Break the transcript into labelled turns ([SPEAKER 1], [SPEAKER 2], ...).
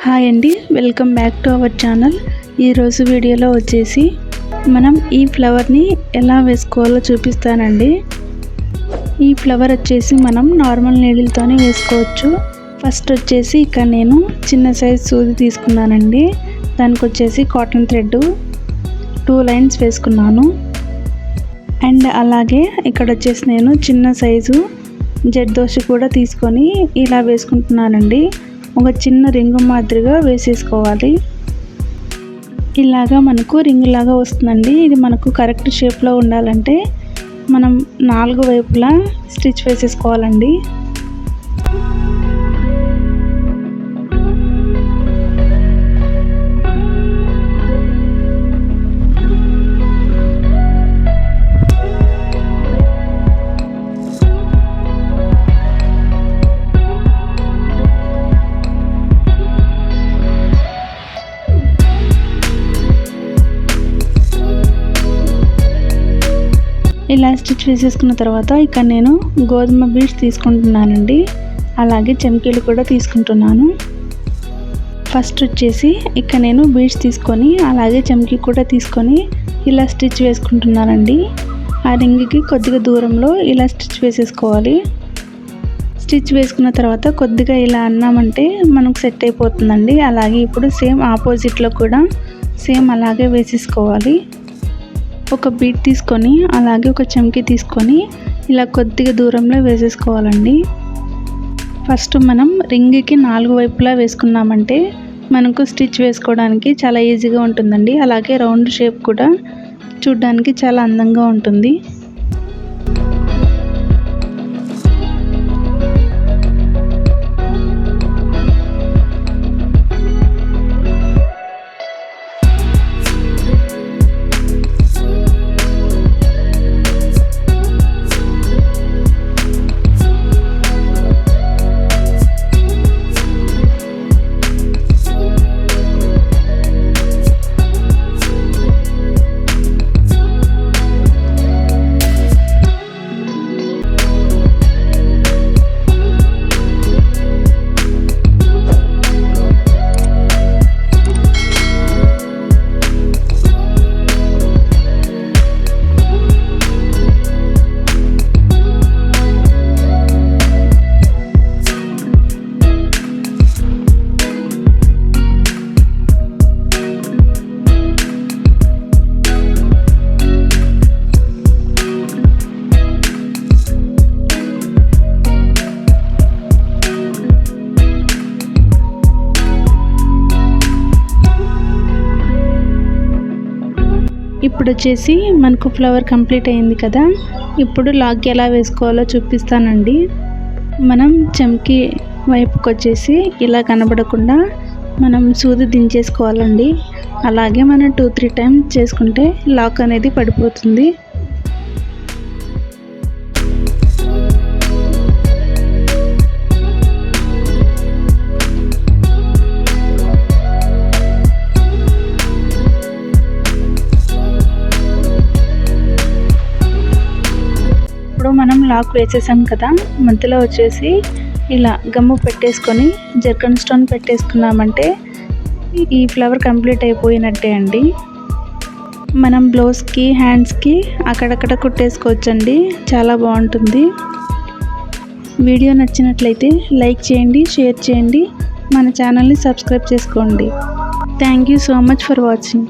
[SPEAKER 1] Hi అండి, welcome back to our channel. ఈరోజు వీడియోలో వచ్చేసి మనం ఈ ఫ్లవర్ని ఎలా వేసుకోవాలో చూపిస్తానండి. ఈ ఫ్లవర్ వచ్చేసి మనం నార్మల్ నీడిల్తోనే వేసుకోవచ్చు. ఫస్ట్ వచ్చేసి ఇక్కడ నేను చిన్న సైజ్ సూది తీసుకున్నానండి. దానికి వచ్చేసి కాటన్ థ్రెడ్ 2 లైన్స్ వేసుకున్నాను. అండ్ అలాగే ఇక్కడ వచ్చేసి నేను చిన్న సైజు జర్దోసి కూడా తీసుకొని ఇలా వేసుకుంటున్నానండి. ఒక చిన్న రింగు మాదిరిగా వేసేసుకోవాలి. ఇలాగా మనకు రింగ్ లాగా వస్తుందండి. ఇది మనకు కరెక్ట్ షేప్లో ఉండాలంటే మనం 4 వైపులా స్టిచ్ వేసేసుకోవాలండి. ఇలా స్టిచ్ వేసేసుకున్న తర్వాత ఇక్కడ నేను గోధుమ బీడ్స్ తీసుకుంటున్నానండి. అలాగే చమ్కీలు కూడా తీసుకుంటున్నాను. ఫస్ట్ వచ్చేసి ఇక్కడ నేను బీడ్స్ తీసుకొని అలాగే చమ్కీ కూడా తీసుకొని ఇలా స్టిచ్ వేసుకుంటున్నానండి. ఆ రింగ్కి కొద్దిగా దూరంలో ఇలా స్టిచ్ వేసేసుకోవాలి. స్టిచ్ వేసుకున్న తర్వాత కొద్దిగా ఇలా అన్నామంటే మనకు సెట్ అయిపోతుందండి. అలాగే ఇప్పుడు సేమ్ ఆపోజిట్లో కూడా సేమ్ అలాగే వేసేసుకోవాలి. ఒక బీడ్ తీసుకొని అలాగే ఒక చమ్కీ తీసుకొని ఇలా కొద్దిగా దూరంలో వేసేసుకోవాలండి. ఫస్ట్ మనం రింగ్కి 4 వైపులా వేసుకున్నామంటే మనకు స్టిచ్ వేసుకోవడానికి చాలా ఈజీగా ఉంటుందండి. అలాగే రౌండ్ షేప్ కూడా చూడడానికి చాలా అందంగా ఉంటుంది. ఇప్పుడు వచ్చేసి మనకు ఫ్లవర్ కంప్లీట్ అయింది కదా. ఇప్పుడు లాక్ ఎలా వేసుకోవాలో చూపిస్తానండి. మనం చమ్కీ వైపుకి వచ్చేసి ఇలా కనబడకుండా మనం సూది దించేసుకోవాలండి. అలాగే మనం 2-3 టైమ్స్ చేసుకుంటే లాక్ అనేది పడిపోతుంది. మనం లాక్ వేసేసాం కదా. మధ్యలో వచ్చేసి ఇలా గమ్ము పెట్టేసుకొని జర్కన్ స్టోన్ పెట్టేసుకున్నామంటే ఈ ఫ్లవర్ కంప్లీట్ అయిపోయినట్టే అండి. మనం బ్లౌజ్కి హ్యాండ్స్కి అక్కడక్కడ కుట్టేసుకోవచ్చండి. చాలా బాగుంటుంది. వీడియో నచ్చినట్లయితే లైక్ చేయండి, షేర్ చేయండి, మన ఛానల్ని సబ్స్క్రైబ్ చేసుకోండి. Thank you so much for watching.